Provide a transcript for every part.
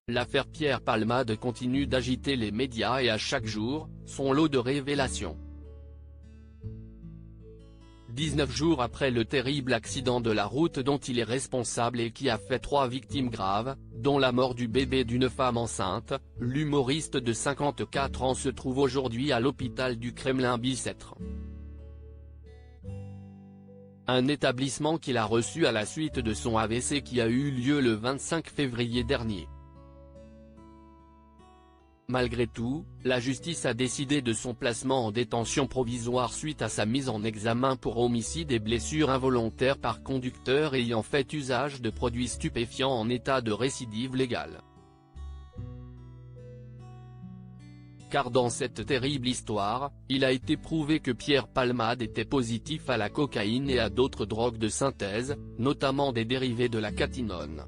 L'affaire Pierre Palmade continue d'agiter les médias et à chaque jour, son lot de révélations. 19 jours après le terrible accident de la route dont il est responsable et qui a fait 3 victimes graves, dont la mort du bébé d'une femme enceinte, l'humoriste de 54 ans se trouve aujourd'hui à l'hôpital du Kremlin-Bicêtre. Un établissement qu'il a reçu à la suite de son AVC qui a eu lieu le 25 février dernier. Malgré tout, la justice a décidé de son placement en détention provisoire suite à sa mise en examen pour homicide et blessures involontaires par conducteur ayant fait usage de produits stupéfiants en état de récidive légale. Car dans cette terrible histoire, il a été prouvé que Pierre Palmade était positif à la cocaïne et à d'autres drogues de synthèse, notamment des dérivés de la catinone.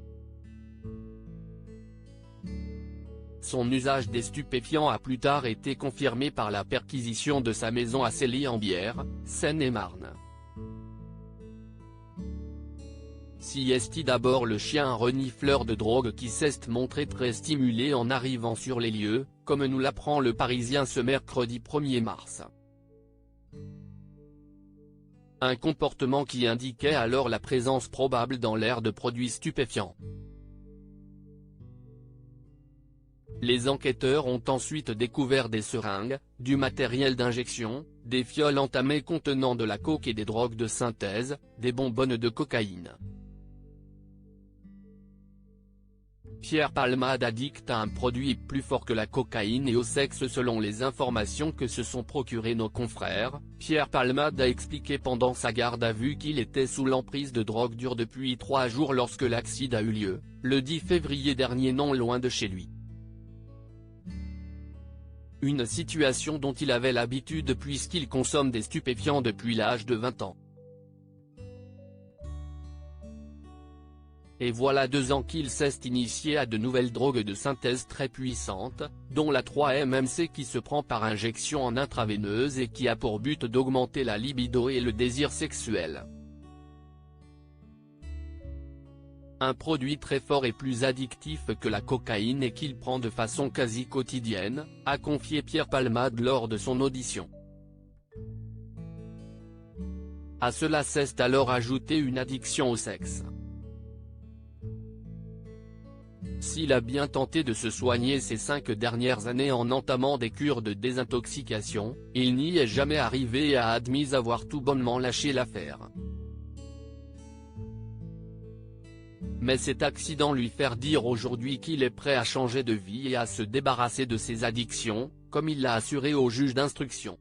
Son usage des stupéfiants a plus tard été confirmé par la perquisition de sa maison à Célie-en-Bière, Seine-et-Marne. Si est d'abord le chien renifleur de drogue qui s'est montré très stimulé en arrivant sur les lieux, comme nous l'apprend le Parisien ce mercredi 1er mars. Un comportement qui indiquait alors la présence probable dans l'air de produits stupéfiants. Les enquêteurs ont ensuite découvert des seringues, du matériel d'injection, des fioles entamées contenant de la coke et des drogues de synthèse, des bonbonnes de cocaïne. Pierre Palmade addict à un produit plus fort que la cocaïne et au sexe selon les informations que se sont procurées nos confrères. Pierre Palmade a expliqué pendant sa garde à vue qu'il était sous l'emprise de drogue dure depuis 3 jours lorsque l'accident a eu lieu, le 10 février dernier non loin de chez lui. Une situation dont il avait l'habitude puisqu'il consomme des stupéfiants depuis l'âge de 20 ans. Et voilà 2 ans qu'il s'est initié à de nouvelles drogues de synthèse très puissantes, dont la 3-MMC qui se prend par injection en intraveineuse et qui a pour but d'augmenter la libido et le désir sexuel. Un produit très fort et plus addictif que la cocaïne et qu'il prend de façon quasi quotidienne, a confié Pierre Palmade lors de son audition. À cela s'est alors ajoutée une addiction au sexe. S'il a bien tenté de se soigner ces 5 dernières années en entamant des cures de désintoxication, il n'y est jamais arrivé et a admis avoir tout bonnement lâché l'affaire. Mais cet accident lui fait dire aujourd'hui qu'il est prêt à changer de vie et à se débarrasser de ses addictions, comme il l'a assuré au juge d'instruction.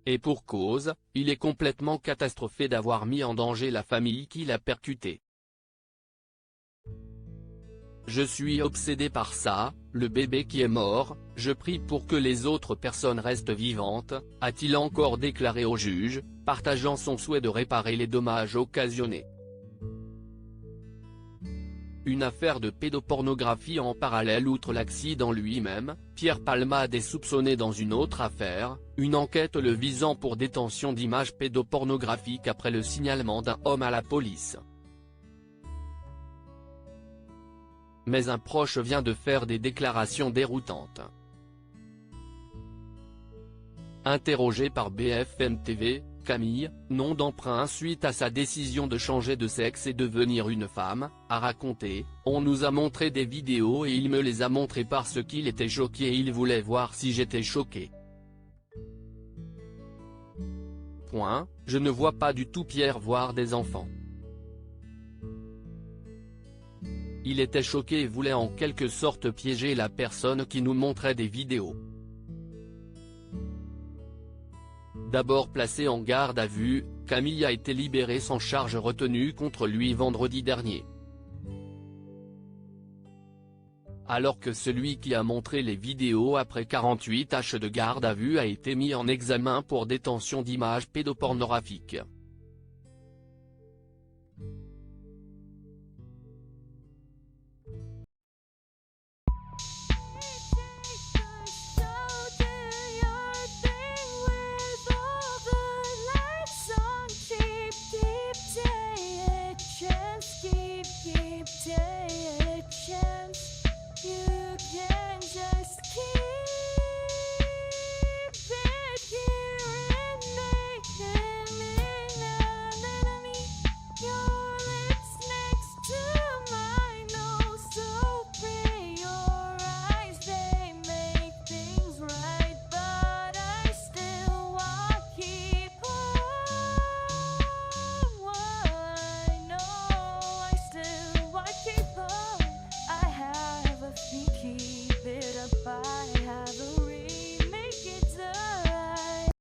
Et pour cause, il est complètement catastrophé d'avoir mis en danger la famille qu'il a percutée. Je suis obsédé par ça, le bébé qui est mort, je prie pour que les autres personnes restent vivantes, a-t-il encore déclaré au juge, partageant son souhait de réparer les dommages occasionnés. Une affaire de pédopornographie en parallèle. Outre l'accident lui-même, Pierre Palmade est soupçonné dans une autre affaire, une enquête le visant pour détention d'images pédopornographiques après le signalement d'un homme à la police. Mais un proche vient de faire des déclarations déroutantes. Interrogé par BFM TV, Camille, nom d'emprunt suite à sa décision de changer de sexe et devenir une femme, a raconté « On nous a montré des vidéos et il me les a montrées parce qu'il était choqué et il voulait voir si j'étais choqué. Je ne vois pas du tout Pierre voir des enfants. Il était choqué et voulait en quelque sorte piéger la personne qui nous montrait des vidéos. » D'abord placé en garde à vue, Camille a été libéré sans charge retenue contre lui vendredi dernier. Alors que celui qui a montré les vidéos après 48 heures de garde à vue a été mis en examen pour détention d'images pédopornographiques.